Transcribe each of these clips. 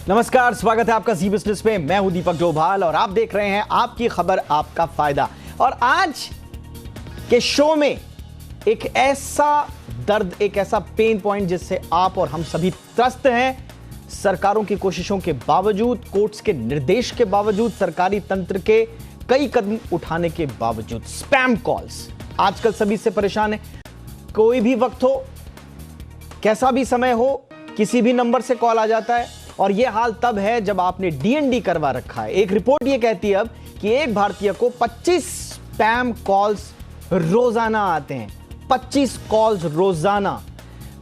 नमस्कार, स्वागत है आपका जी बिजनेस में। मैं हूं दीपक डोभाल और आप देख रहे हैं आपकी खबर आपका फायदा। और आज के शो में एक ऐसा दर्द, एक ऐसा पेन पॉइंट जिससे आप और हम सभी त्रस्त हैं। सरकारों की कोशिशों के बावजूद, कोर्ट्स के निर्देश के बावजूद, सरकारी तंत्र के कई कदम उठाने के बावजूद स्पैम कॉल्स आजकल सभी से परेशान है। कोई भी वक्त हो, कैसा भी समय हो, किसी भी नंबर से कॉल आ जाता है। और यह हाल तब है जब आपने डीएनडी करवा रखा है। एक रिपोर्ट यह कहती है अब कि एक भारतीय को 25 स्पैम कॉल्स रोजाना आते हैं। 25 कॉल्स रोजाना।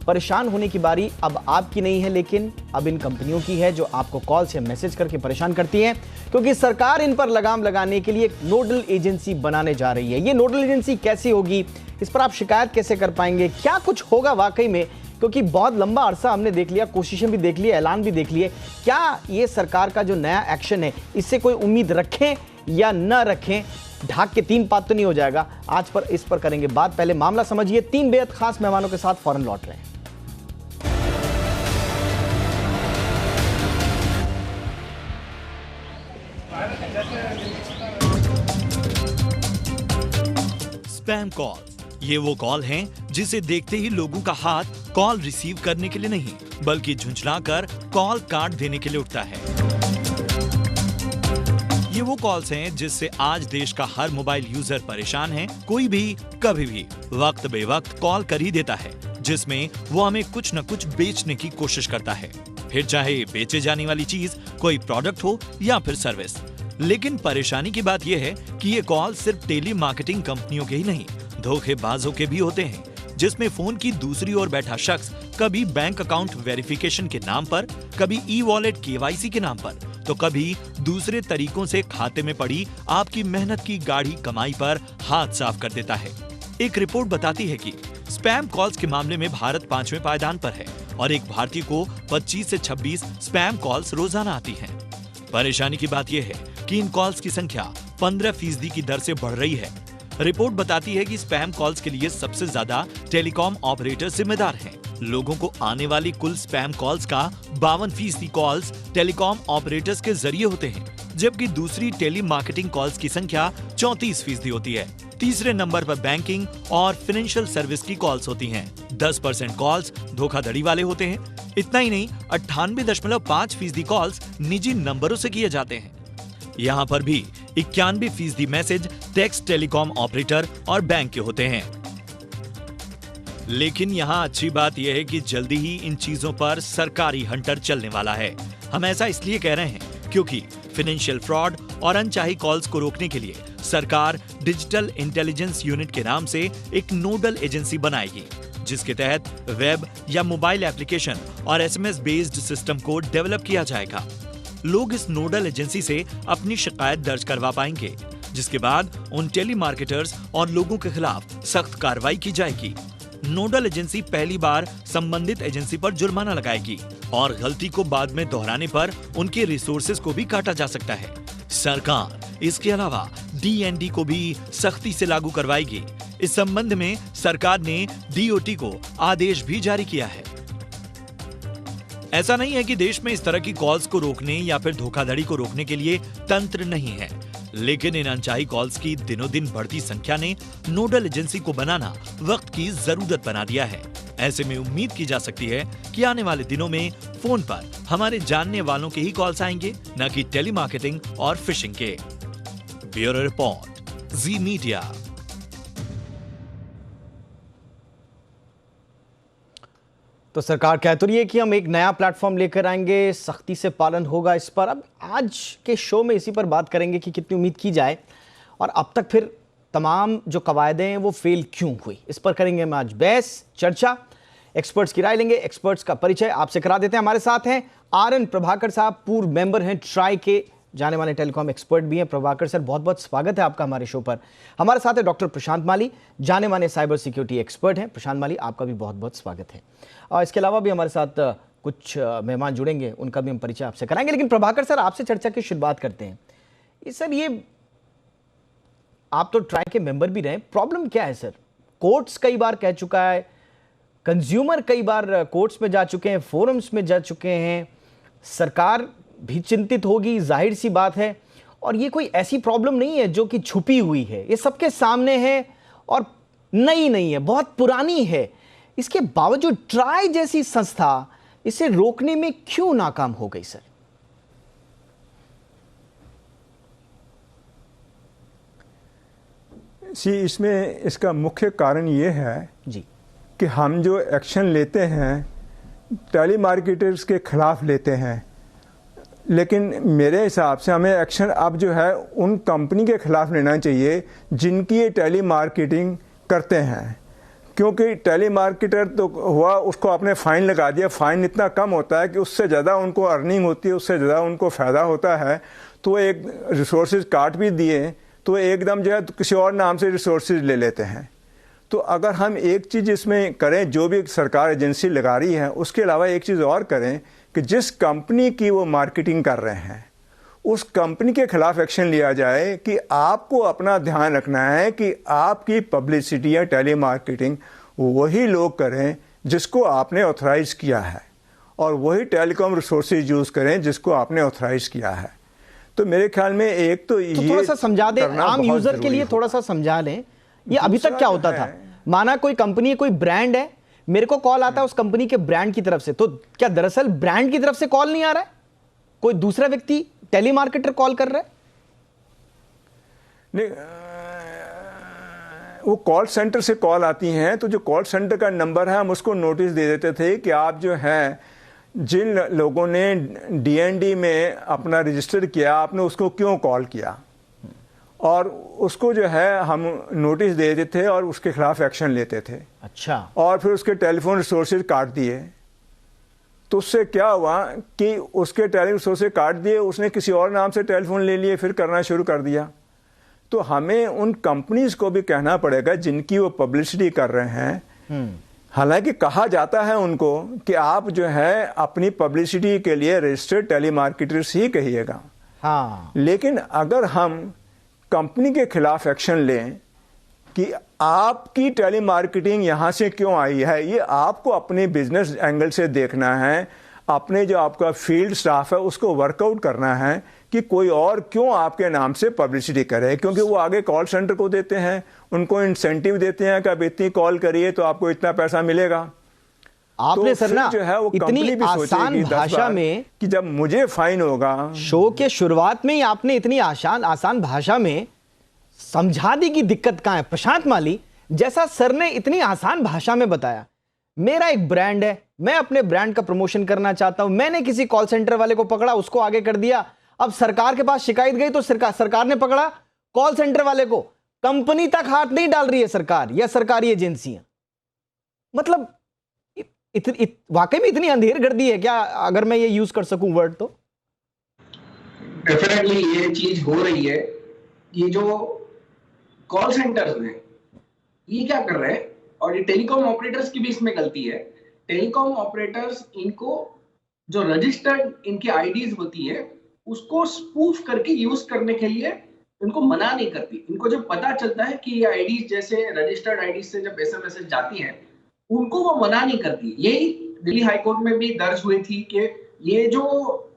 परेशान होने की बारी अब आपकी नहीं है, लेकिन अब इन कंपनियों की है जो आपको कॉल से मैसेज करके परेशान करती हैं, क्योंकि सरकार इन पर लगाम लगाने के लिए एक नोडल एजेंसी बनाने जा रही है। ये नोडल एजेंसी कैसी होगी, इस पर आप शिकायत कैसे कर पाएंगे, क्या कुछ होगा वाकई में, क्योंकि बहुत लंबा अरसा हमने देख लिया, कोशिशें भी देख ली, ऐलान भी देख लिए। क्या ये सरकार का जो नया एक्शन है इससे कोई उम्मीद रखें या न रखें, ढाक के 3 पात तो नहीं हो जाएगा। आज पर इस पर करेंगे बात। पहले मामला समझिए, 3 बेहद खास मेहमानों के साथ फौरन लौट रहे हैं। स्पैम कॉल, ये वो कॉल हैं जिसे देखते ही लोगों का हाथ कॉल रिसीव करने के लिए नहीं, बल्कि झुंझलाकर कॉल काट देने के लिए उठता है। ये वो कॉल्स हैं जिससे आज देश का हर मोबाइल यूजर परेशान है। कोई भी कभी भी वक्त बेवक्त कॉल कर ही देता है, जिसमें वो हमें कुछ न कुछ बेचने की कोशिश करता है, फिर चाहे बेचे जाने वाली चीज कोई प्रोडक्ट हो या फिर सर्विस। लेकिन परेशानी की बात यह है कि ये कॉल सिर्फ टेली मार्केटिंग कंपनियों के ही नहीं, धोखेबाजों के भी होते हैं, जिसमें फोन की दूसरी ओर बैठा शख्स कभी बैंक अकाउंट वेरिफिकेशन के नाम पर, कभी ई वॉलेट केवाईसी के नाम पर, तो कभी दूसरे तरीकों से खाते में पड़ी आपकी मेहनत की गाढ़ी कमाई पर हाथ साफ कर देता है। एक रिपोर्ट बताती है कि स्पैम कॉल्स के मामले में भारत 5वें पायदान पर है और एक भारतीय को 25 से 26 स्पैम कॉल्स रोजाना आती हैं। परेशानी की बात यह है कि इन कॉल्स की संख्या 15% की दर से बढ़ रही है। रिपोर्ट बताती है कि स्पैम कॉल्स के लिए सबसे ज्यादा टेलीकॉम ऑपरेटर जिम्मेदार हैं। लोगों को आने वाली कुल स्पैम कॉल्स का 52% कॉल्स टेलीकॉम ऑपरेटर्स के जरिए होते हैं, जबकि दूसरी टेली मार्केटिंग कॉल्स की संख्या 34% होती है। तीसरे नंबर पर बैंकिंग और फाइनेंशियल सर्विस की कॉल्स होती हैं। 10% कॉल्स धोखाधड़ी वाले होते हैं। इतना ही नहीं, 98.5% कॉल्स निजी नंबरों से किए जाते हैं। यहाँ पर भी 91% मैसेज टेक्स्ट टेलीकॉम ऑपरेटर और बैंक के होते हैं। लेकिन यहाँ अच्छी बात यह है कि जल्दी ही इन चीजों पर सरकारी हंटर चलने वाला है। हम ऐसा इसलिए कह रहे हैं क्योंकि फाइनेंशियल फ्रॉड और अनचाही कॉल्स को रोकने के लिए सरकार डिजिटल इंटेलिजेंस यूनिट के नाम से एक नोडल एजेंसी बनाएगी, जिसके तहत वेब या मोबाइल एप्लीकेशन और एसएमएस बेस्ड सिस्टम को डेवलप किया जाएगा। लोग इस नोडल एजेंसी से अपनी शिकायत दर्ज करवा पाएंगे, जिसके बाद उन टेली मार्केटर्स और लोगों के खिलाफ सख्त कार्रवाई की जाएगी। नोडल एजेंसी पहली बार संबंधित एजेंसी पर जुर्माना लगाएगी और गलती को बाद में दोहराने पर उनके रिसोर्सेज को भी काटा जा सकता है। सरकार इसके अलावा डीएनडी को भी सख्ती से लागू करवाएगी। इस संबंध में सरकार ने डीओटी को आदेश भी जारी किया है। ऐसा नहीं है कि देश में इस तरह की कॉल्स को रोकने या फिर धोखाधड़ी को रोकने के लिए तंत्र नहीं है, लेकिन इन अनचाही कॉल्स की दिनों दिन बढ़ती संख्या ने नोडल एजेंसी को बनाना वक्त की जरूरत बना दिया है। ऐसे में उम्मीद की जा सकती है कि आने वाले दिनों में फोन पर हमारे जानने वालों के ही कॉल्स आएंगे, न कि टेलीमार्केटिंग और फिशिंग के। ब्यूरो रिपोर्ट, जी मीडिया। तो सरकार कह तो रही है कि हम एक नया प्लेटफॉर्म लेकर आएंगे, सख्ती से पालन होगा इस पर। अब आज के शो में इसी पर बात करेंगे कि कितनी उम्मीद की जाए और अब तक फिर तमाम जो कवायदे हैं वो फेल क्यों हुई, इस पर करेंगे हम आज बहस चर्चा। एक्सपर्ट्स की राय लेंगे। एक्सपर्ट्स का परिचय आपसे करा देते हैं। हमारे साथ हैं आर.एन. प्रभाकर साहब, पूर्व मेंबर हैं ट्राई के, जाने माने टेलीकॉम एक्सपर्ट भी हैं। प्रभाकर सर, बहुत बहुत स्वागत है आपका हमारे शो पर। हमारे साथ है डॉक्टर प्रशांत माली, जाने माने साइबर सिक्योरिटी एक्सपर्ट हैं। प्रशांत माली, आपका भी बहुत बहुत स्वागत है। और इसके अलावा भी हमारे साथ कुछ मेहमान जुड़ेंगे, उनका भी हम परिचय आपसे कराएंगे। लेकिन प्रभाकर सर, आपसे चर्चा की शुरुआत करते हैं। सर, ये आप तो ट्राई के मेंबर भी रहे, प्रॉब्लम क्या है सर? कोर्ट्स कई बार कह चुका है, कंज्यूमर कई बार कोर्ट्स में जा चुके हैं, फोरम्स में जा चुके हैं, सरकार भी चिंतित होगी, जाहिर सी बात है। और ये कोई ऐसी प्रॉब्लम नहीं है जो कि छुपी हुई है, ये सबके सामने है और नई नहीं है, बहुत पुरानी है। इसके बावजूद ट्राई जैसी संस्था इसे रोकने में क्यों नाकाम हो गई सर? इसमें इसका मुख्य कारण ये है जी कि हम जो एक्शन लेते हैं टेली मार्केटर्स के खिलाफ लेते हैं, लेकिन मेरे हिसाब से हमें एक्शन अब जो है उन कंपनी के खिलाफ लेना चाहिए जिनकी ये टेली मार्केटिंग करते हैं। क्योंकि टेली मार्केटर तो हुआ, उसको आपने फ़ाइन लगा दिया, फ़ाइन इतना कम होता है कि उससे ज़्यादा उनको अर्निंग होती है, उससे ज़्यादा उनको फ़ायदा होता है, तो एक रिसोर्सेज काट भी दिए तो एकदम जो है किसी और नाम से रिसोर्सेज ले लेते हैं। तो अगर हम एक चीज़ इसमें करें, जो भी सरकार एजेंसी लगा रही है, उसके अलावा एक चीज़ और करें कि जिस कंपनी की वो मार्केटिंग कर रहे हैं उस कंपनी के खिलाफ एक्शन लिया जाए कि आपको अपना ध्यान रखना है कि आपकी पब्लिसिटी या टेली मार्केटिंग वही लोग करें जिसको आपने ऑथराइज किया है, और वही टेलीकॉम रिसोर्सेज यूज़ करें जिसको आपने ऑथराइज किया है। तो मेरे ख्याल में एक तो ये थोड़ा सा समझा दें आम यूजर के लिए, थोड़ा सा समझा लें। ये अभी तक क्या होता था, माना कोई कंपनी है, कोई ब्रांड है, मेरे को कॉल आता है उस कंपनी के ब्रांड की तरफ से, तो क्या दरअसल ब्रांड की तरफ से कॉल नहीं आ रहा है, कोई दूसरा व्यक्ति टेलीमार्केटर कॉल कर रहा है? नहीं, वो कॉल सेंटर से कॉल आती हैं, तो जो कॉल सेंटर का नंबर है हम उसको नोटिस दे देते थे कि आप जो है जिन लोगों ने डीएनडी में अपना रजिस्टर किया, आपने उसको क्यों कॉल किया, और उसको जो है हम नोटिस दे देते थे और उसके खिलाफ एक्शन लेते थे। अच्छा। और फिर उसके टेलीफोन रिसोर्सेज काट दिए। तो उससे क्या हुआ कि उसके टेलीफोन रिसोर्सेज काट दिए, उसने किसी और नाम से टेलीफोन ले लिए, फिर करना शुरू कर दिया। तो हमें उन कंपनीज को भी कहना पड़ेगा जिनकी वो पब्लिसिटी कर रहे हैं, हालांकि कहा जाता है उनको कि आप जो है अपनी पब्लिसिटी के लिए रजिस्टर्ड टेलीमार्केटर्स ही कहिएगा। हाँ। लेकिन अगर हम कंपनी के खिलाफ एक्शन लें कि आपकी टेलीमार्केटिंग यहाँ से क्यों आई है, ये आपको अपने बिजनेस एंगल से देखना है, अपने जो आपका फील्ड स्टाफ है उसको वर्कआउट करना है कि कोई और क्यों आपके नाम से पब्लिसिटी करे, क्योंकि वो आगे कॉल सेंटर को देते हैं, उनको इंसेंटिव देते हैं कि आप इतनी कॉल करिए तो आपको इतना पैसा मिलेगा। आपने तो सर ना जो है वो इतनी आसान भाषा में कि जब मुझे फाइन होगा, शो के शुरुआत में ही आपने इतनी आसान भाषा में समझा दी कि दिक्कत कहां है। प्रशांत माली, जैसा सर ने इतनी आसान भाषा में बताया, मेरा एक ब्रांड है, मैं अपने ब्रांड का प्रमोशन करना चाहता हूं, मैंने किसी कॉल सेंटर वाले को पकड़ा, उसको आगे कर दिया, अब सरकार के पास शिकायत गई तो सरकार ने पकड़ा कॉल सेंटर वाले को, कंपनी तक हाथ नहीं डाल रही है सरकार या सरकारी एजेंसियां। मतलब वाकई में इतनी अंधेर गर्दी है क्या, अगर मैं ये यूज कर सकूं वर्ड तो? डेफिनेटली ये चीज हो रही है। ये जो कॉल सेंटर्स हैं ये क्या कर रहे हैं, और ये टेलीकॉम ऑपरेटर्स की भी इसमें गलती है। टेलीकॉम ऑपरेटर्स इनको जो रजिस्टर्ड इनकी आईडीज होती है उसको स्पूफ करके यूज करने के लिए इनको मना नहीं करती। इनको जब पता चलता है कि ये आईडीज जैसे रजिस्टर्ड आईडीज से जब एसएमएस जाती हैं उनको वो मना नहीं करती। यही दिल्ली हाईकोर्ट में भी दर्ज हुई थी कि ये जो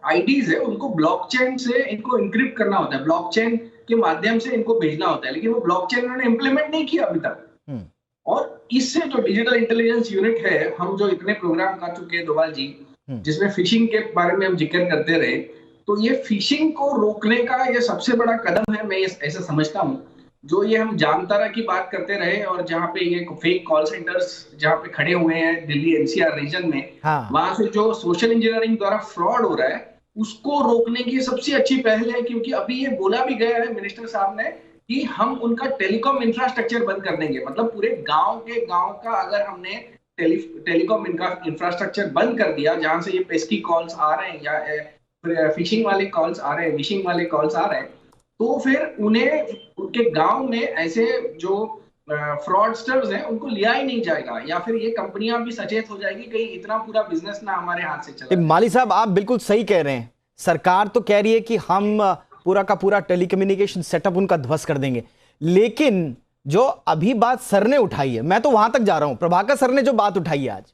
आईडीज है उनको ब्लॉकचेन से इनको इंक्रिप्ट करना होता है, ब्लॉकचेन के माध्यम से इनको भेजना होता है, लेकिन वो ब्लॉकचेन उन्होंने इंप्लीमेंट नहीं किया अभी तक। और इससे जो डिजिटल इंटेलिजेंस यूनिट है, हम जो इतने प्रोग्राम कर चुके हैं डोभाल जी, जिसमें फिशिंग के बारे में हम जिक्र करते रहे, तो ये फिशिंग को रोकने का ये सबसे बड़ा कदम है, मैं ऐसा समझता हूँ। जो ये हम जामतारा की बात करते रहे और जहाँ पे ये फेक कॉल सेंटर्स जहाँ पे खड़े हुए हैं दिल्ली एनसीआर रीजन में, वहां से जो सोशल इंजीनियरिंग द्वारा फ्रॉड हो रहा है उसको रोकने की सबसे अच्छी पहल है। क्योंकि अभी ये बोला भी गया है मिनिस्टर साहब ने कि हम उनका टेलीकॉम इंफ्रास्ट्रक्चर बंद कर देंगे। मतलब पूरे गांव का अगर हमने टेलीकॉम इंफ्रास्ट्रक्चर बंद कर दिया, जहां से ये पेस्की कॉल्स आ रहे हैं या फिशिंग वाले कॉल्स आ रहे हैं, विशिंग वाले कॉल्स आ रहे हैं, तो फिर उन्हें उनके गांव में ऐसे जो फ्रॉडस्टर्स हैं उनको लिया ही नहीं जाएगा, या फिर ये कंपनियां भी सचेत हो जाएगी कहीं इतना पूरा बिजनेस ना हमारे हाथ से चले। माली साहब, आप बिल्कुल सही कह रहे हैं। सरकार तो कह रही है कि हम पूरा का पूरा टेलीकम्युनिकेशन सेटअप उनका ध्वस्त कर देंगे, लेकिन जो अभी बात सर ने उठाई है, मैं तो वहां तक जा रहा हूं, प्रभाकर सर ने जो बात उठाई है आज,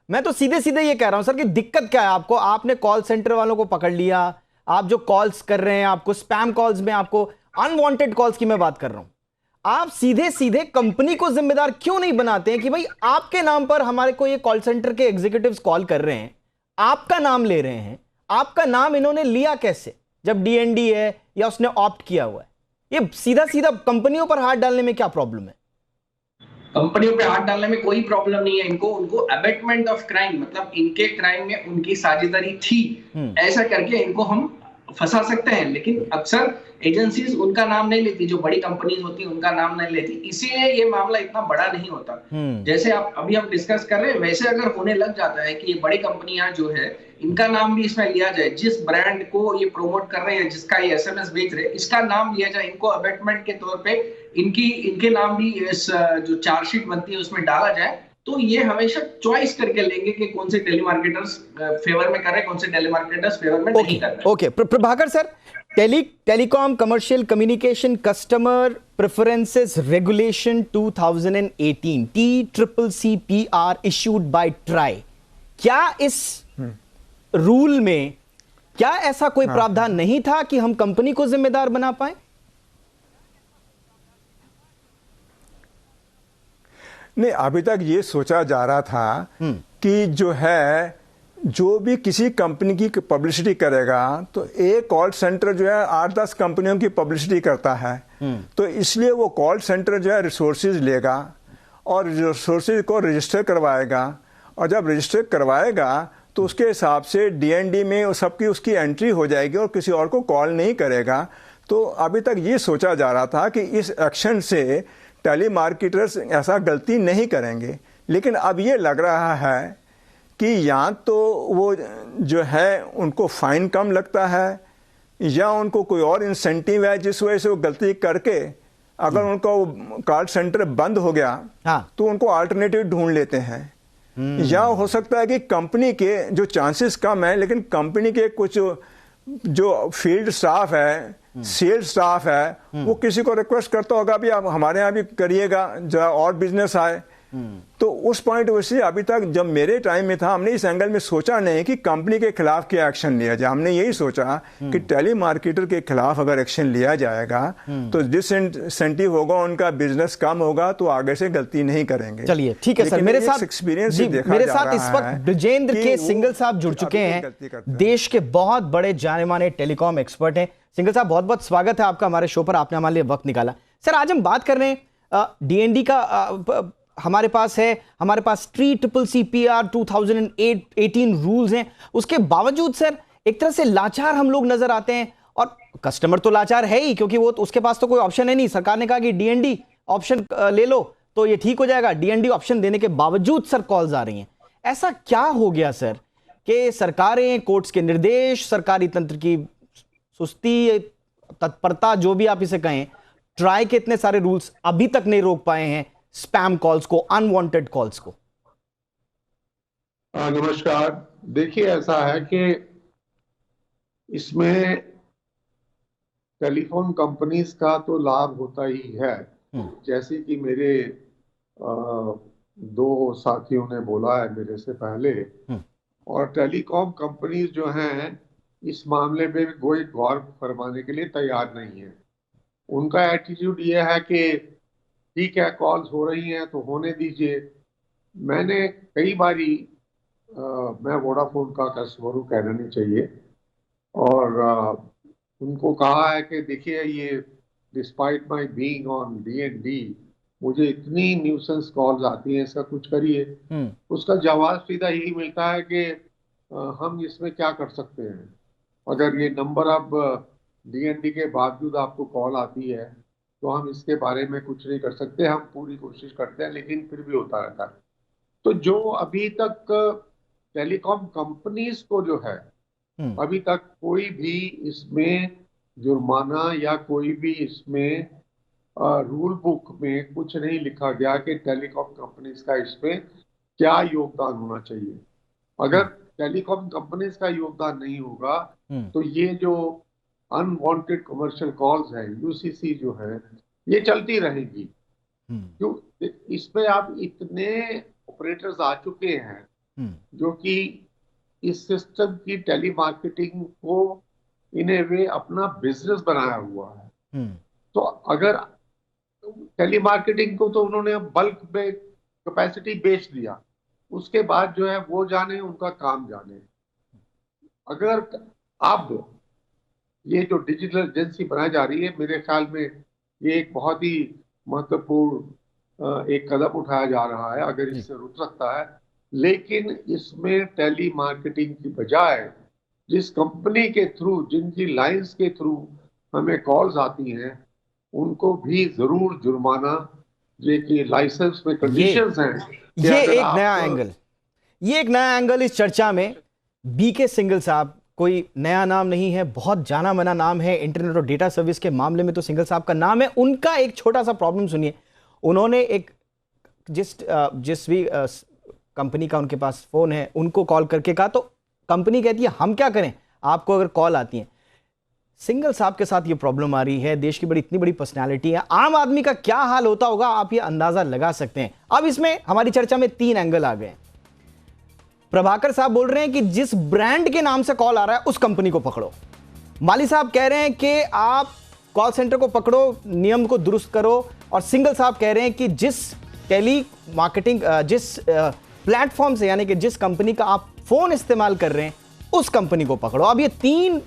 मैं तो सीधे सीधे ये कह रहा हूं सर कि दिक्कत क्या है आपको? आपने कॉल सेंटर वालों को पकड़ लिया, आप जो कॉल्स कर रहे हैं, आपको स्पैम कॉल्स में, आपको अनवांटेड कॉल्स की मैं बात कर रहा हूं, आप सीधे सीधे कंपनी को जिम्मेदार क्यों नहीं बनाते हैं कि भाई आपके नाम पर हमारे को ये कॉल सेंटर के एग्जीक्यूटिव्स कॉल कर रहे हैं, आपका नाम ले रहे हैं, आपका नाम इन्होंने लिया कैसे जब डीएनडी है या उसने ऑप्ट किया हुआ है? ये सीधा सीधा कंपनियों पर हाथ डालने में क्या प्रॉब्लम है? कंपनियों पे हाथ डालने में कोई प्रॉब्लम नहीं है। उनको अबेटमेंट ऑफ क्राइम, मतलब इनके क्राइम में उनकी साझेदारी थी, ऐसा करके इनको हम फंसा सकते हैं। लेकिन अक्सर एजेंसीज उनका नाम नहीं लेती, जो बड़ी कंपनीज होती है उनका नाम नहीं लेती, इसीलिए ये मामला इतना बड़ा नहीं होता। जैसे आप अभी हम डिस्कस कर रहे हैं, वैसे अगर होने लग जाता है कि ये बड़ी कंपनियां जो है इनका नाम भी इसमें लिया जाए, जिस ब्रांड को ये प्रमोट कर रहे हैं, जिसका ये एसएमएस बेच रहे हैं, इसका नाम लिया जाए, इनको अबेटमेंट के तौर पे इनके नाम भी इस जो चार्जशीट बनती है उसमें डाला जाए, तो ये हमेशा चॉइस करके लेंगे कि कौन से टेलीमार्केटर्स फेवर में कर रहे हैं, कौन से टेलीमार्केटर्स फेवर में नहीं कर रहे। Okay Prabhakar sir, telecom commercial communication customer preferences regulation 2018 TCCPR issued by try, क्या इस रूल में क्या ऐसा कोई प्रावधान नहीं था कि हम कंपनी को जिम्मेदार बना पाए? नहीं, अभी तक ये सोचा जा रहा था कि जो भी किसी कंपनी की पब्लिसिटी करेगा तो एक कॉल सेंटर जो है 8-10 कंपनियों की पब्लिसिटी करता है, तो इसलिए वो कॉल सेंटर जो है रिसोर्सेज लेगा और रिसोर्सेज को रजिस्टर करवाएगा, और जब रजिस्टर करवाएगा तो उसके हिसाब से डीएनडी में सबकी उसकी एंट्री हो जाएगी और किसी और को कॉल नहीं करेगा। तो अभी तक ये सोचा जा रहा था कि इस एक्शन से टेलीमार्केटर्स ऐसा गलती नहीं करेंगे, लेकिन अब ये लग रहा है कि या तो वो जो है उनको फाइन कम लगता है या उनको कोई और इंसेंटिव है जिस वजह से वो गलती करके अगर उनका वो कॉल सेंटर बंद हो गया तो उनको अल्टरनेटिव ढूंढ लेते हैं, या हो सकता है कि कंपनी के जो चांसेस कम है लेकिन कंपनी के कुछ जो फील्ड स्टाफ है, सेल्स स्टाफ है, वो किसी को रिक्वेस्ट करता होगा भी आप हमारे यहाँ भी करिएगा जो और बिजनेस आए। तो उस पॉइंट से अभी तक जब मेरे टाइम में था हमने इस एंगल में सोचा नहीं कि कंपनी के खिलाफ क्या एक्शन लिया जाए, हमने यही सोचा कि टेलीमार्केटर के खिलाफ अगर एक्शन लिया जाएगा तो डिसइंसेंटिव होगा, उनका बिजनेस कम होगा, तो आगे से गलती नहीं करेंगे। चलिए ठीक है सर, मेरे साथ एक्सपीरियंस मेरे साथ इस वक्त ब्रजेंद्र के सिंगल साहब जुड़ चुके हैं, देश के बहुत बड़े जाने माने टेलीकॉम एक्सपर्ट हैं। सिंगल साहब बहुत बहुत स्वागत है आपका हमारे शो पर, आपने हमारे लिए वक्त निकाला। सर आज हम बात कर रहे हैं डीएनडी का, हमारे पास TCCPR 2018 रूल्स हैं, उसके बावजूद सर एक तरह से लाचार हम लोग नजर आते हैं, और कस्टमर तो लाचार है ही क्योंकि वो उसके पास तो कोई ऑप्शन है नहीं। सरकार ने कहा कि डीएनडी ऑप्शन ले लो तो ये ठीक हो जाएगा, डीएनडी ऑप्शन देने के बावजूद सर कॉल्स आ रही हैं। ऐसा क्या हो गया सर कि सरकारें, कोर्ट्स के निर्देश, सरकारी तंत्र की सुस्ती, तत्परता, जो भी आप इसे कहें, ट्राई के इतने सारे रूल्स अभी तक नहीं रोक पाए हैं स्पैम कॉल्स को, अनवांटेड कॉल्स को? नमस्कार। देखिए ऐसा है कि इसमें टेलीफोन कंपनीज का तो लाभ होता ही है, जैसे कि मेरे दो साथियों ने बोला है मेरे से पहले, और टेलीकॉम कंपनीज जो हैं इस मामले में कोई गौर फरमाने के लिए तैयार नहीं है। उनका एटीट्यूड ये है कि ठीक है कॉल्स हो रही हैं तो होने दीजिए। मैंने कई बारी मैं वोडाफोन का कस्टमर हूँ, कहना नहीं चाहिए, और उनको कहा है कि देखिए ये despite my being on DND मुझे इतनी न्यूसेंस कॉल्स आती हैं, इसका कुछ करिए। उसका जवाब सीधा यही मिलता है कि हम इसमें क्या कर सकते हैं, अगर ये नंबर अब डीएनडी के बावजूद आपको कॉल आती है तो हम इसके बारे में कुछ नहीं कर सकते, हम पूरी कोशिश करते हैं लेकिन फिर भी होता रहता है। तो जो अभी तक टेलीकॉम कंपनीज को जो है अभी तक कोई भी इसमें जुर्माना या कोई भी इसमें रूल बुक में कुछ नहीं लिखा गया कि टेलीकॉम कंपनीज का इसमें क्या योगदान होना चाहिए। अगर टेलीकॉम कंपनीज का योगदान नहीं होगा तो ये जो अनवांटेड कमर्शियल कॉल्स है, यूसीसी जो है, ये चलती रहेगी। क्यों? इसमें आप इतने ऑपरेटर्स आ चुके हैं जो कि इस सिस्टम की टेलीमार्केटिंग को इन ए वे अपना बिजनेस बनाया हुआ है। तो अगर टेलीमार्केटिंग को तो उन्होंने बल्क में कैपेसिटी बेच दिया, उसके बाद जो है वो जाने, उनका काम जाने। अगर अब ये जो डिजिटल एजेंसी बनाई जा रही है, मेरे ख्याल में ये एक बहुत ही महत्वपूर्ण एक कदम उठाया जा रहा है अगर इससे रुक सकता है। लेकिन इसमें टेली मार्केटिंग की बजाय जिस कंपनी के थ्रू, जिनकी लाइंस के थ्रू हमें कॉल्स आती हैं, उनको भी जरूर जुर्माना, ये कि लाइसेंस में कंडीशंस हैं। ये एक नया एंगल, ये एक नया एंगल इस चर्चा में। बीके सिंघल साहब कोई नया नाम नहीं है, बहुत जाना माना नाम है इंटरनेट और डेटा सर्विस के मामले में, तो सिंघल साहब का नाम है। उनका एक छोटा सा प्रॉब्लम सुनिए। उन्होंने एक जिस भी कंपनी का उनके पास फोन है उनको कॉल करके कहा, तो कंपनी कहती है हम क्या करें, आपको अगर कॉल आती है। सिंघल साहब के साथ ये प्रॉब्लम आ रही है। देश की इतनी बड़ी पर्सनालिटी है, आम आदमी का क्या हाल होता होगा आप ये अंदाजा लगा सकते हैं। अब इसमें हमारी चर्चा में 3 एंगल आ गए। प्रभाकर साहब बोल रहे हैं कि जिस ब्रांड के नाम से कॉल आ रहा है उस कंपनी को पकड़ो। माली साहब कह रहे हैं कि आप कॉल सेंटर को पकड़ो, नियम को दुरुस्त करो। और सिंघल साहब कह रहे हैं कि जिस टेली मार्केटिंग, जिस प्लेटफॉर्म से, यानी कि जिस कंपनी का आप फोन इस्तेमाल कर रहे हैं उस कंपनी को पकड़ो। अब ये 3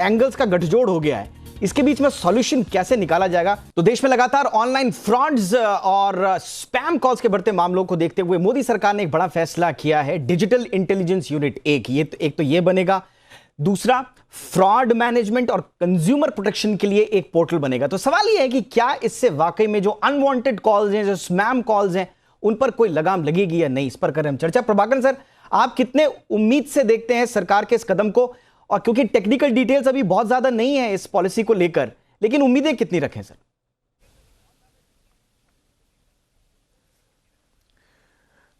एंगल्स का गठजोड़ हो गया है, इसके बीच में सॉल्यूशन कैसे निकाला जाएगा? तो देश में लगातार ऑनलाइन फ्रॉड्स और स्पैम कॉल्स के बढ़ते मामलों को देखते हुए मोदी सरकार ने एक बड़ा फैसला किया है। डिजिटल इंटेलिजेंस यूनिट एक तो ये बनेगा, दूसरा फ्रॉड मैनेजमेंट और कंज्यूमर प्रोटेक्शन के लिए एक पोर्टल बनेगा। तो सवाल यह है कि क्या इससे वाकई में जो अनवांटेड कॉल्स हैं, जो स्पैम कॉल्स हैं, उन पर कोई लगाम लगेगी या नहीं? इस पर करें हम चर्चा। प्रभाकर सर, आप कितने उम्मीद से देखते हैं सरकार के इस कदम को? और क्योंकि टेक्निकल डिटेल्स अभी बहुत ज्यादा नहीं है इस पॉलिसी को लेकर, लेकिन उम्मीदें कितनी रखें सर?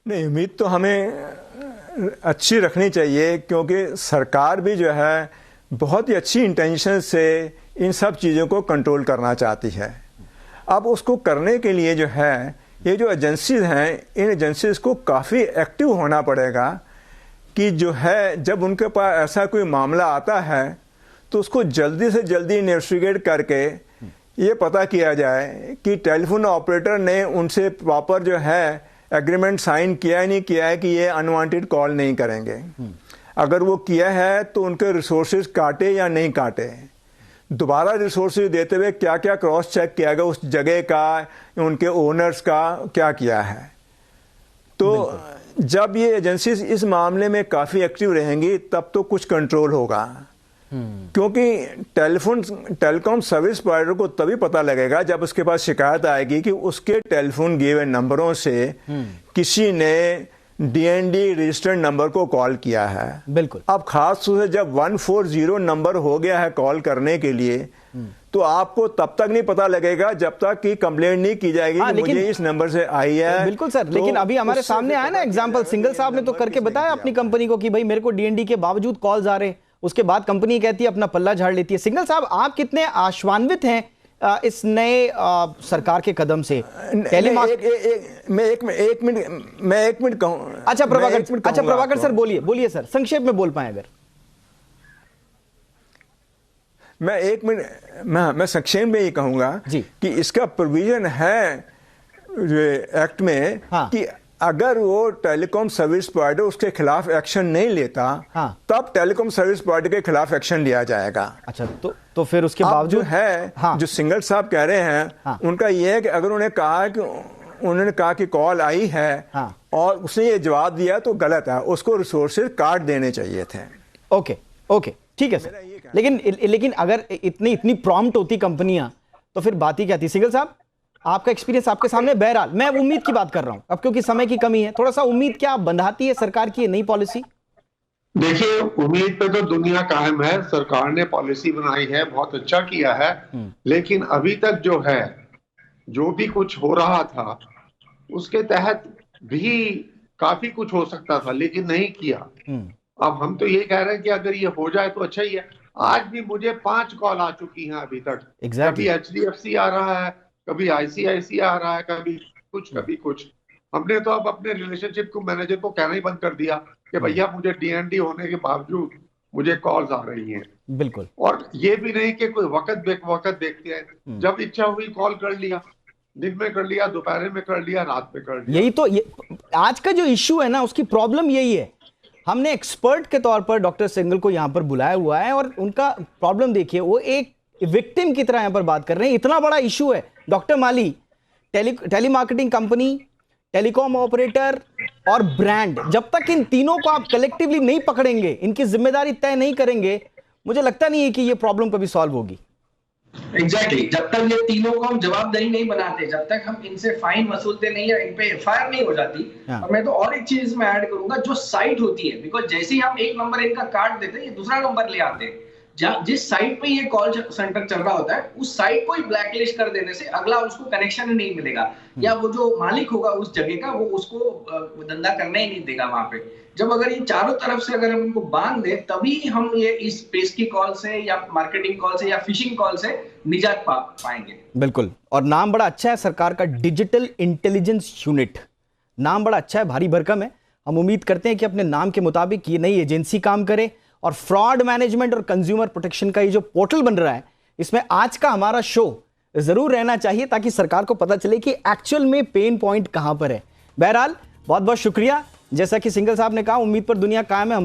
नहीं, उम्मीद तो हमें अच्छी रखनी चाहिए, क्योंकि सरकार भी जो है बहुत ही अच्छी इंटेंशन से इन सब चीज़ों को कंट्रोल करना चाहती है। अब उसको करने के लिए जो है, ये जो एजेंसीज हैं, इन एजेंसीज को काफ़ी एक्टिव होना पड़ेगा कि जो है जब उनके पास ऐसा कोई मामला आता है तो उसको जल्दी से जल्दी इन्वेस्टिगेट करके ये पता किया जाए कि टेलीफोन ऑपरेटर ने उनसे प्रॉपर जो है एग्रीमेंट साइन किया है, नहीं किया है कि ये अनवांटेड कॉल नहीं करेंगे। अगर वो किया है तो उनके रिसोर्सेज काटे या नहीं काटे, दोबारा रिसोर्सेज देते हुए क्या क्या क्रॉस चेक किया गया, उस जगह का, उनके ओनर्स का क्या किया है। तो जब ये एजेंसीज इस मामले में काफ़ी एक्टिव रहेंगी तब तो कुछ कंट्रोल होगा। क्योंकि टेलीकॉम सर्विस प्रोवाइडर को तभी पता लगेगा जब उसके पास शिकायत आएगी कि उसके टेलीफोन गिवन नंबरों से किसी ने डीएनडी रजिस्टर्ड नंबर को कॉल किया है। बिल्कुल। अब खास तौर से जब 140 नंबर हो गया है कॉल करने के लिए, तो आपको तब तक नहीं पता लगेगा जब तक कि कंप्लेंट नहीं की जाएगी कि मुझे इस नंबर से आई है। बिल्कुल सर, तो लेकिन अभी हमारे सामने आया ना एग्जांपल, सिंघल साहब ने तो करके बताया अपनी कंपनी को कि भाई मेरे को डीएनडी के बावजूद कॉल्स आ रहे, उसके बाद कंपनी कहती है अपना पल्ला झाड़ लेती है। सिंघल साहब, आप कितने आश्वान्वित हैं इस नए सरकार के कदम से? मैं एक मिनट कहूं। अच्छा प्रभाकर सर, बोलिए सर, संक्षेप में बोल पाए अगर। मैं संक्षेप में ये कहूंगा कि इसका प्रोविजन है एक्ट में, हाँ, कि अगर वो टेलीकॉम सर्विस प्रोवाइडर उसके खिलाफ एक्शन नहीं लेता, हाँ, तब टेलीकॉम सर्विस प्रोवाइडर के खिलाफ एक्शन लिया जाएगा। अच्छा, तो फिर उसके बावजूद है, हाँ, जो सिंघल साहब कह रहे हैं, हाँ, उनका ये है कि अगर उन्होंने कहा कि कॉल आई है, हाँ, और उसने ये जवाब दिया तो गलत है, उसको रिसोर्सेज काट देने चाहिए थे। ओके ठीक है सर, लेकिन अगर इतनी प्रॉम्प्ट होती कंपनियां तो फिर बात ही क्या थी? सिंघल साहब, आपका एक्सपीरियंस आपके सामने। बहरहाल मैं उम्मीद की बात कर रहा हूं अब, क्योंकि समय की कमी है, थोड़ा सा उम्मीद क्या बंधाती है सरकार की ये नई पॉलिसी? देखिए, उम्मीद पे तो दुनिया कायम है। सरकार ने पॉलिसी बनाई है, बहुत अच्छा किया है, लेकिन अभी तक जो है, जो भी कुछ हो रहा था उसके तहत भी काफी कुछ हो सकता था, लेकिन नहीं किया। अब हम तो ये कह रहे हैं कि अगर ये हो जाए तो अच्छा ही है। आज भी मुझे 5 कॉल आ चुकी हैं अभी तक। कभी HDFC आ रहा है, कभी ICICI आ रहा है, कभी कुछ। हमने तो अब अपने रिलेशनशिप को मैनेजर को कहना ही बंद कर दिया कि भैया मुझे डीएनडी होने के बावजूद मुझे कॉल्स आ रही हैं। बिल्कुल। और ये भी नहीं कि कोई वक्त देखते हैं, जब इच्छा हुई कॉल कर लिया, दिन में कर लिया, दोपहर में कर लिया, रात में कर लिया। यही तो आज का जो इश्यू है ना, उसकी प्रॉब्लम यही है। हमने एक्सपर्ट के तौर पर डॉक्टर सिंघल को यहां पर बुलाया हुआ है और उनका प्रॉब्लम देखिए, वो एक विक्टिम की तरह यहां पर बात कर रहे हैं। इतना बड़ा इश्यू है डॉक्टर माली, टेलीमार्केटिंग कंपनी, टेलीकॉम ऑपरेटर और ब्रांड, जब तक इन तीनों को आप कलेक्टिवली नहीं पकड़ेंगे, इनकी जिम्मेदारी तय नहीं करेंगे, मुझे लगता नहीं है कि ये प्रॉब्लम कभी सॉल्व होगी। एग्जैक्टली, जब तक ये तीनों को हम जवाबदेही नहीं बनाते, जब तक हम इनसे फाइन वसूलते नहीं या इन पे एफआईआर नहीं हो जाती। और मैं तो और एक चीज में ऐड करूंगा, जो साइट होती है, बिकॉज जैसे ही हम एक नंबर इनका काट देते हैं, ये दूसरा नंबर ले आते हैं। जिस साइट पे ये कॉल सेंटर चल रहा होता है, उस साइट को ही ब्लैकलिस्ट कर देने से अगला उसको कनेक्शन ही नहीं मिलेगा, या वो जो मालिक होगा उस जगह का, वो उसको धंधा करने ही नहीं देगा वहां पे। जब अगर ये चारों तरफ से अगर हम इनको बांध दे, तभी हम ये इस पेस्की कॉल से या मार्केटिंग कॉल से या फिशिंग कॉल से निजात पाएंगे। बिल्कुल। और नाम बड़ा अच्छा है सरकार का, डिजिटल इंटेलिजेंस यूनिट, नाम बड़ा अच्छा है, भारी भरकम है। हम उम्मीद करते हैं कि अपने नाम के मुताबिक ये नई एजेंसी काम करे और फ्रॉड मैनेजमेंट और कंज्यूमर प्रोटेक्शन का ये जो पोर्टल बन रहा है, इसमें आज का हमारा शो जरूर रहना चाहिए, ताकि सरकार को पता चले कि एक्चुअल में पेन पॉइंट कहां पर है। बहरहाल बहुत बहुत शुक्रिया। जैसा कि सिंघल साहब ने कहा, उम्मीद पर दुनिया कायम है,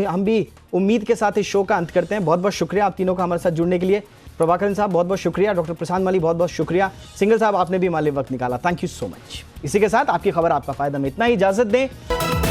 हम भी उम्मीद के साथ इस शो का अंत करते हैं। बहुत बहुत शुक्रिया आप तीनों का हमारे साथ जुड़ने के लिए। प्रभाकरन साहब बहुत बहुत शुक्रिया, डॉक्टर प्रशांत माली बहुत बहुत शुक्रिया, सिंघल साहब आपने भी हमारे लिए वक्त निकाला, थैंक यू सो मच। इसी के साथ आपकी खबर आपका फायदा में इतना ही, इजाजत दें।